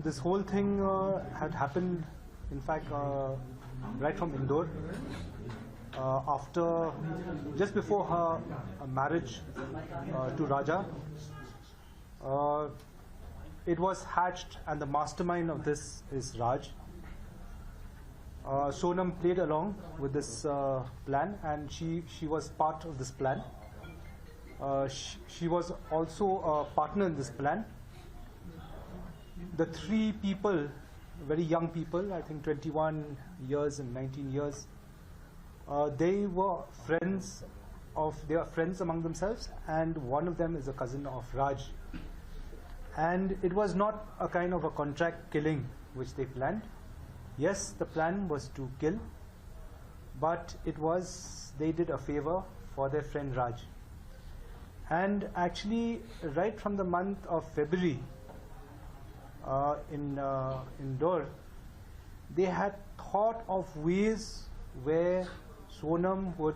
this whole thing had happened, in fact, right from Indore. Just before her marriage to Raja, it was hatched, and the mastermind of this is Raj. Sonam played along with this plan, and she was part of this plan. She was also a partner in this plan. The three people, very young people, I think 21 years and 19 years, they were friends among themselves, and one of them is a cousin of Raj. And it was not a kind of a contract killing which they planned. Yes, the plan was to kill, but they did a favor for their friend Raj. And actually, right from the month of February in Indore, they had thought of ways where Sonam would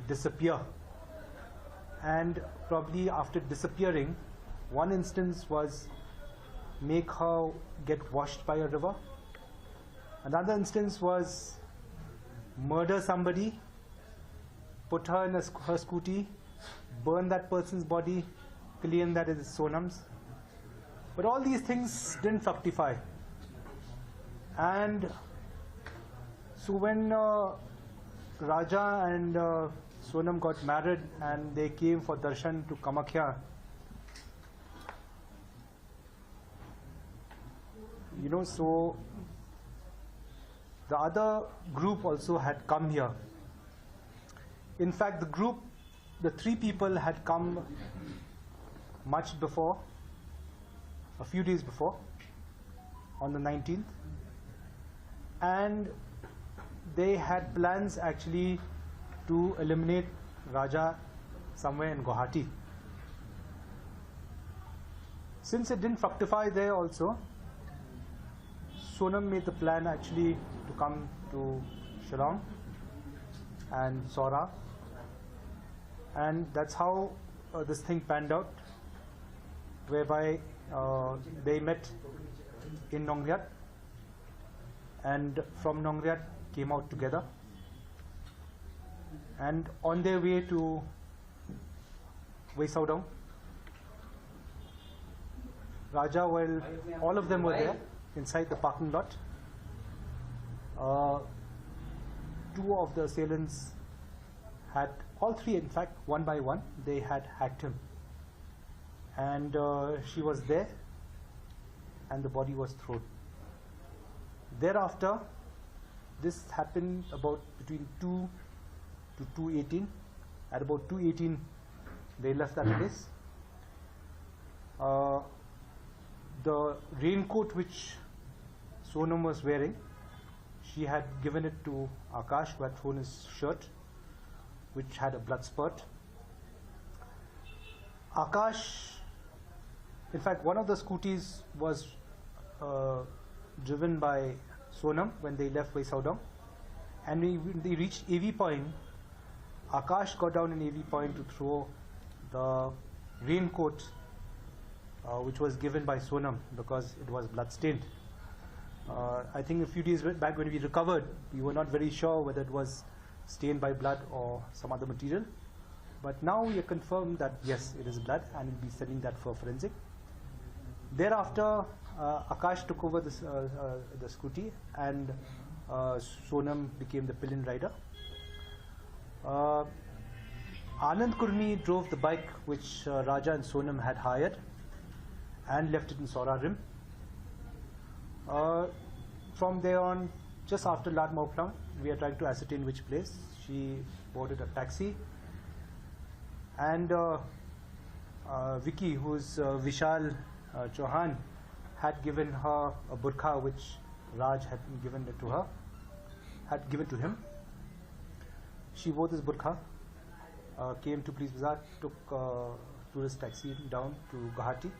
disappear. And probably after disappearing, one instance was make her get washed by a river. Another instance was murder somebody, put her in her scooty, burn that person's body, claim that it is Sonam's. But all these things didn't fructify. And so when Raja and Sonam got married and they came for darshan to Kamakhya, so the other group also had come here. In fact, the three people had come much before, a few days before, on the 19th, and they had plans actually to eliminate Raja somewhere in Guwahati. Since it didn't fructify there also, Sonam made the plan actually to come to Shillong and Saura, and that's how this thing panned out, whereby they met in Nongriat, and from Nongriat came out together, and on their way to Wesaudong, Raja, well, all of them were there inside the parking lot. Two of the assailants had, all three in fact, one by one, they had hacked him. And she was there, and the body was thrown. Thereafter, this happened about between 2 to 2:18. At about 2:18, they left that place. The raincoat which Sonam was wearing, she had given it to Akash, who had thrown his shirt, which had a blood spurt. Akash, in fact, one of the scooties was driven by Sonam when they left Wesaudong, and when they reached AV Point, Akash got down in AV Point to throw the raincoat which was given by Sonam because it was blood-stained. I think a few days back when we recovered, we were not very sure whether it was stained by blood or some other material. But now we are confirmed that yes, it is blood, and we'll be sending that for forensic. Thereafter, Akash took over this, the scooty, and Sonam became the pillion rider. Anand Kurmi drove the bike which Raja and Sonam had hired and left it in Saura Rim. From there on, just after Lat Mauplang, we are trying to ascertain which place. She boarded a taxi, and Vicky, who's Vishal Chauhan, had given her a burqa which Raj had given it to her, had given to him. She wore this burqa, came to Police Bazaar, took tourist taxi down to Guwahati,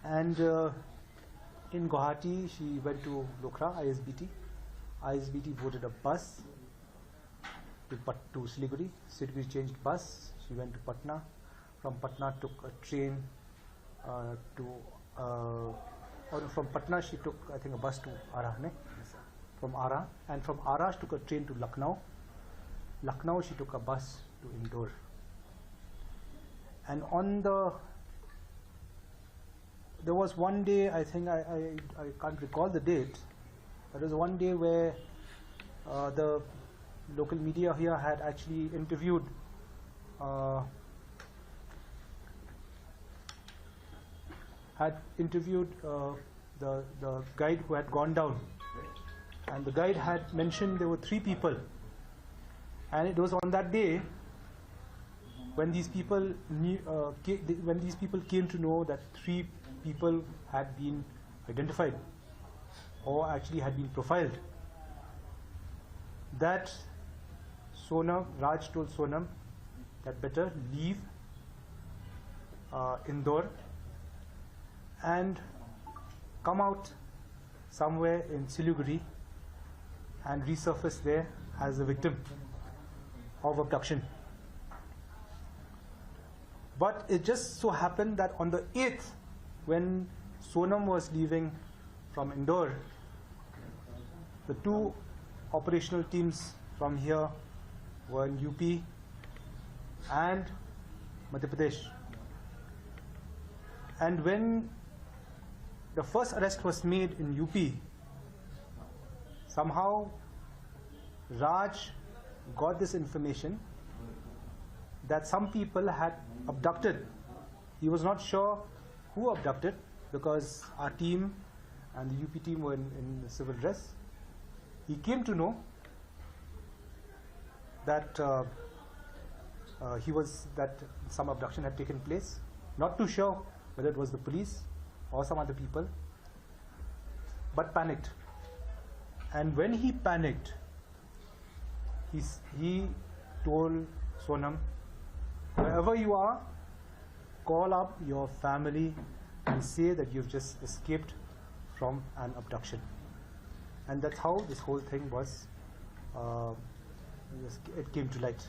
and in Guwahati she went to Lokra, ISBT. ISBT boarded a bus to Siliguri. Siliguri changed bus. She went to Patna. From Patna took a train to from Patna she took, I think, a bus to Ara, ne? From Ara, and from Ara she took a train to Lucknow. Lucknow she took a bus to Indore. And there was one day, I think, I can't recall the date, there was one day where the local media here had actually interviewed the guide who had gone down, and the guide had mentioned there were 3 people, and it was on that day when these people came to know that 3 people had been identified or actually had been profiled, that Raj told Sonam that better leave Indore and come out somewhere in Siliguri and resurface there as a victim of abduction. But it just so happened that on the 8th, when Sonam was leaving from Indore, the 2 operational teams from here were in UP and Madhya Pradesh. And when the first arrest was made in UP, somehow Raj got this information that some people had abducted. He was not sure who abducted because our team and the UP team were in civil dress. He came to know that that some abduction had taken place. Not too sure whether it was the police or some other people, but panicked. And when he panicked, he told Sonam, wherever you are, call up your family and say that you've just escaped from an abduction. And that's how this whole thing was, it came to light.